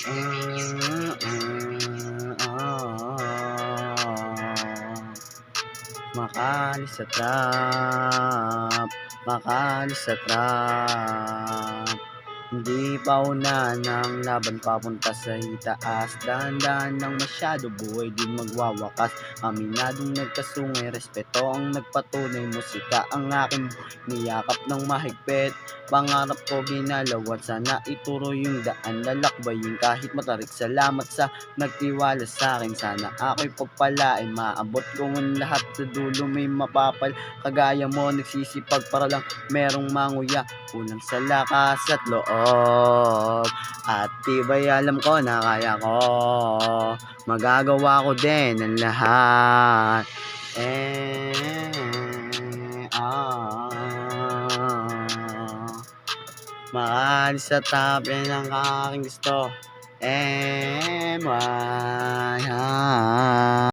Ah, Makaalis sa trap, makaalis sa trap. Hindi pa una ng laban papunta sa itaas. Dahan-dahan ng masyado, buhay din magwawakas. Aminadong nagkasungay, respeto ang nagpatunay. Musika ang aking niyakap ng mahigpit. Pangarap ko ginalaw at sana ituro yung daan. Lalakbayin kahit matarik. Salamat sa nagtiwala sa akin. Sana ako'y pagpalain. Maabot ko ang lahat sa dulo, may mapapal. Kagaya mo nagsisipag para lang merong manguya. Kulang sa lakas at loob, at tibay alam ko na kaya ko. Magagawa ko din ang lahat. Maalis sa top, yan ang aking gusto. MY